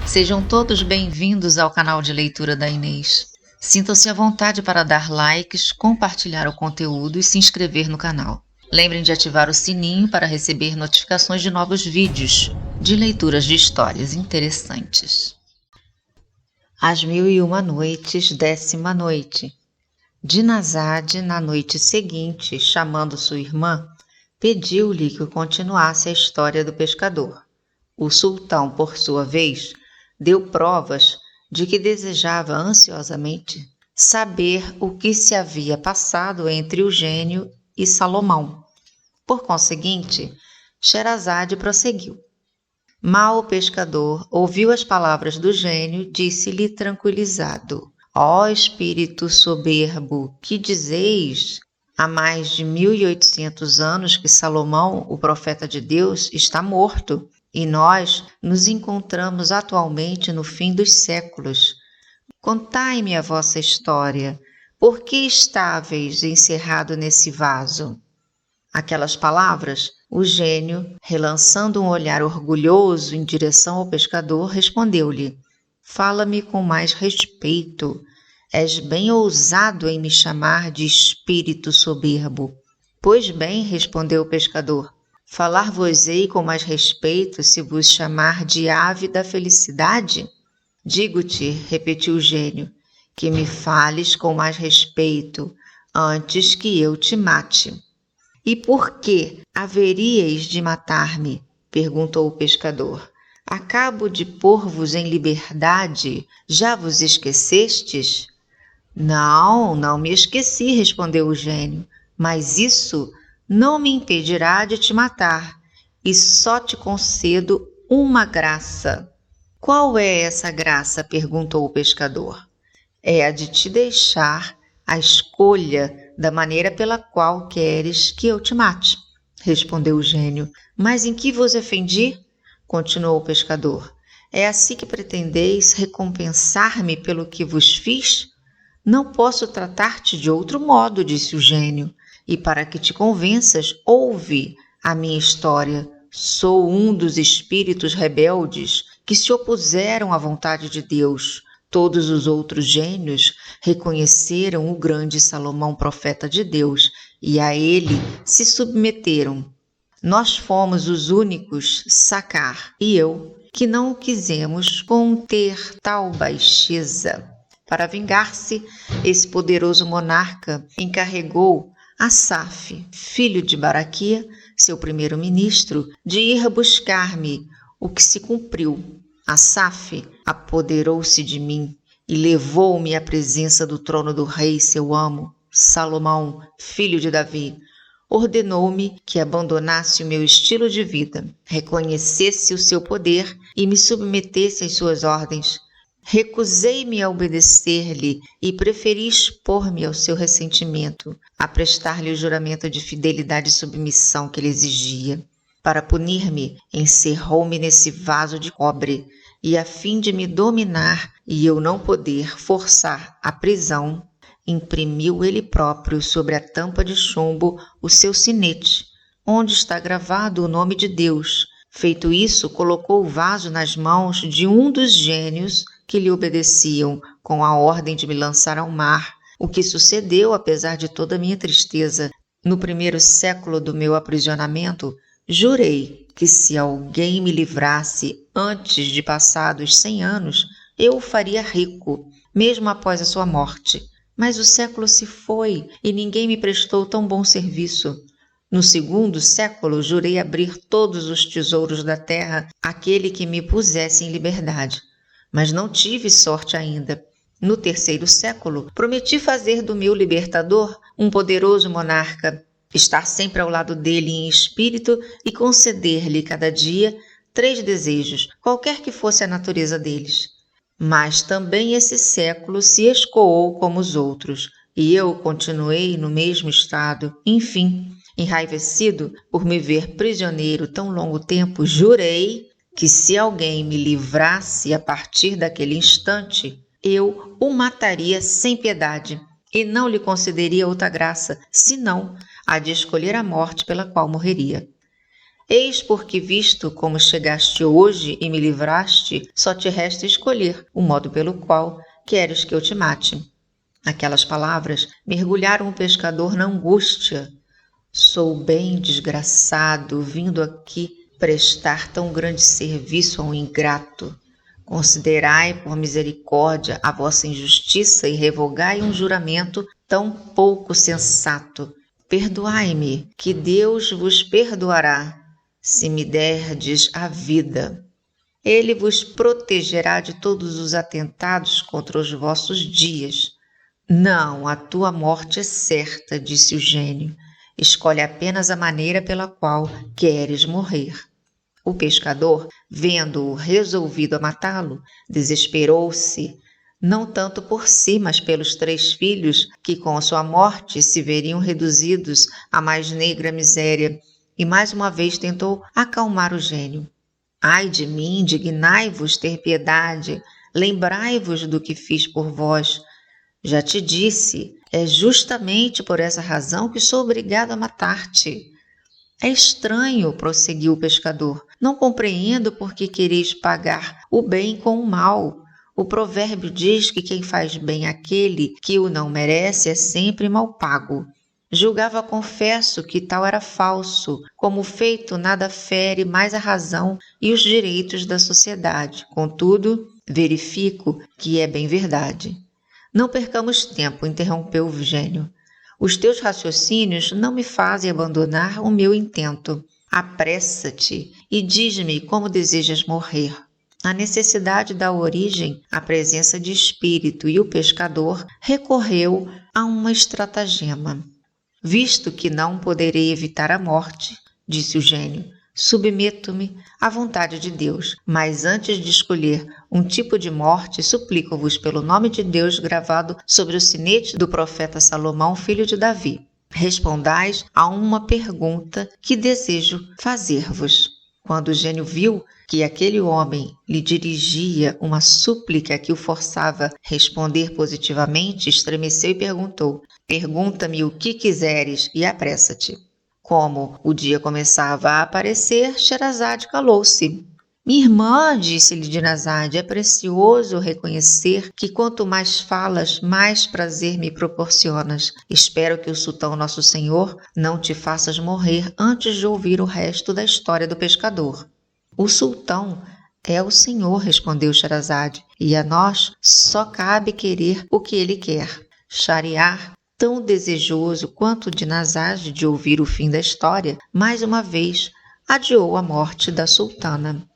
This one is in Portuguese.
Sejam todos bem-vindos ao canal de leitura da Inês. Sintam-se à vontade para dar likes, compartilhar o conteúdo e se inscrever no canal. Lembrem de ativar o sininho para receber notificações de novos vídeos de leituras de histórias interessantes. As 1001 Noites, 10ª noite. Dinazade, na noite seguinte, chamando sua irmã, pediu-lhe que continuasse a história do pescador. O sultão, por sua vez, deu provas de que desejava ansiosamente saber o que se havia passado entre o gênio e Salomão. Por conseguinte, Sherazade prosseguiu. Mal o pescador ouviu as palavras do gênio, disse-lhe tranquilizado: Ó espírito soberbo, que dizeis? Há mais de 1800 anos que Salomão, o profeta de Deus, está morto, e nós nos encontramos atualmente no fim dos séculos. Contai-me a vossa história. Por que estáveis encerrado nesse vaso? Aquelas palavras, o gênio, relançando um olhar orgulhoso em direção ao pescador, respondeu-lhe: Fala-me com mais respeito. És bem ousado em me chamar de espírito soberbo. Pois bem, respondeu o pescador, falar-vos-ei com mais respeito se vos chamar de ave da felicidade? Digo-te, repetiu o gênio, que me fales com mais respeito antes que eu te mate. E por que haveríeis de matar-me? Perguntou o pescador. Acabo de pôr-vos em liberdade, já vos esquecestes? Não me esqueci, respondeu o gênio, mas isso não me impedirá de te matar, e só te concedo uma graça. Qual é essa graça? Perguntou o pescador. É a de te deixar a escolha da maneira pela qual queres que eu te mate, respondeu o gênio. Mas em que vos ofendi? Continuou o pescador. É assim que pretendeis recompensar-me pelo que vos fiz? Não posso tratar-te de outro modo, disse o gênio, e para que te convenças, ouve a minha história. Sou um dos espíritos rebeldes que se opuseram à vontade de Deus. Todos os outros gênios reconheceram o grande Salomão, profeta de Deus, e a ele se submeteram. Nós fomos os únicos, Sacar e eu, que não quisemos conter tal baixeza. Para vingar-se, esse poderoso monarca encarregou Asaf, filho de Baraquia, seu primeiro-ministro, de ir buscar-me, o que se cumpriu. Asaf apoderou-se de mim e levou-me à presença do trono do rei, seu amo, Salomão, filho de Davi. Ordenou-me que abandonasse o meu estilo de vida, reconhecesse o seu poder e me submetesse às suas ordens. Recusei-me a obedecer-lhe e preferi expor-me ao seu ressentimento, a prestar-lhe o juramento de fidelidade e submissão que ele exigia. Para punir-me, encerrou-me nesse vaso de cobre, e a fim de me dominar e eu não poder forçar a prisão, imprimiu ele próprio sobre a tampa de chumbo o seu sinete, onde está gravado o nome de Deus. Feito isso, colocou o vaso nas mãos de um dos gênios que lhe obedeciam, com a ordem de me lançar ao mar, o que sucedeu apesar de toda a minha tristeza. No primeiro século do meu aprisionamento, jurei que se alguém me livrasse antes de passados 100 anos, eu o faria rico, mesmo após a sua morte. Mas o século se foi e ninguém me prestou tão bom serviço. No segundo século, jurei abrir todos os tesouros da terra àquele que me pusesse em liberdade. Mas não tive sorte ainda. No terceiro século, prometi fazer do meu libertador um poderoso monarca, estar sempre ao lado dele em espírito e conceder-lhe cada dia 3 desejos, qualquer que fosse a natureza deles. Mas também esse século se escoou como os outros, e eu continuei no mesmo estado. Enfim, enraivecido por me ver prisioneiro tão longo tempo, jurei que se alguém me livrasse a partir daquele instante, eu o mataria sem piedade e não lhe concederia outra graça, senão a de escolher a morte pela qual morreria. Eis porque, visto como chegaste hoje e me livraste, só te resta escolher o modo pelo qual queres que eu te mate. Aquelas palavras mergulharam o pescador na angústia. Sou bem desgraçado, vindo aqui prestar tão grande serviço a um ingrato. Considerai por misericórdia a vossa injustiça e revogai um juramento tão pouco sensato. Perdoai-me, que Deus vos perdoará, se me derdes a vida. Ele vos protegerá de todos os atentados contra os vossos dias. Não, a tua morte é certa, disse o gênio. Escolhe apenas a maneira pela qual queres morrer. O pescador, vendo-o resolvido a matá-lo, desesperou-se, não tanto por si, mas pelos 3 filhos, que com a sua morte se veriam reduzidos à mais negra miséria, e mais uma vez tentou acalmar o gênio. Ai de mim, dignai-vos ter piedade, lembrai-vos do que fiz por vós. Já te disse, é justamente por essa razão que sou obrigado a matar-te. É estranho, prosseguiu o pescador. Não compreendo por que quereis pagar o bem com o mal. O provérbio diz que quem faz bem àquele que o não merece é sempre mal pago. Julgava, confesso, que tal era falso. Como feito, nada fere mais a razão e os direitos da sociedade. Contudo, verifico que é bem verdade. Não percamos tempo, interrompeu o gênio. Os teus raciocínios não me fazem abandonar o meu intento. Apressa-te e diz-me como desejas morrer. A necessidade dá origem à presença de espírito e o pescador recorreu a uma estratagema. Visto que não poderei evitar a morte, disse o gênio, submeto-me à vontade de Deus, mas antes de escolher um tipo de morte, suplico-vos pelo nome de Deus gravado sobre o sinete do profeta Salomão, filho de Davi. Respondais a uma pergunta que desejo fazer-vos. Quando o gênio viu que aquele homem lhe dirigia uma súplica que o forçava a responder positivamente, estremeceu e perguntou: pergunta-me o que quiseres e apressa-te. Como o dia começava a aparecer, Sherazade calou-se. Minha irmã, disse-lhe Dinarzade, é precioso reconhecer que quanto mais falas, mais prazer me proporcionas. Espero que o sultão nosso senhor não te faças morrer antes de ouvir o resto da história do pescador. O sultão é o senhor, respondeu Sherazade, e a nós só cabe querer o que ele quer. Shahriar, tão desejoso quanto Dinarzade de ouvir o fim da história, mais uma vez adiou a morte da sultana.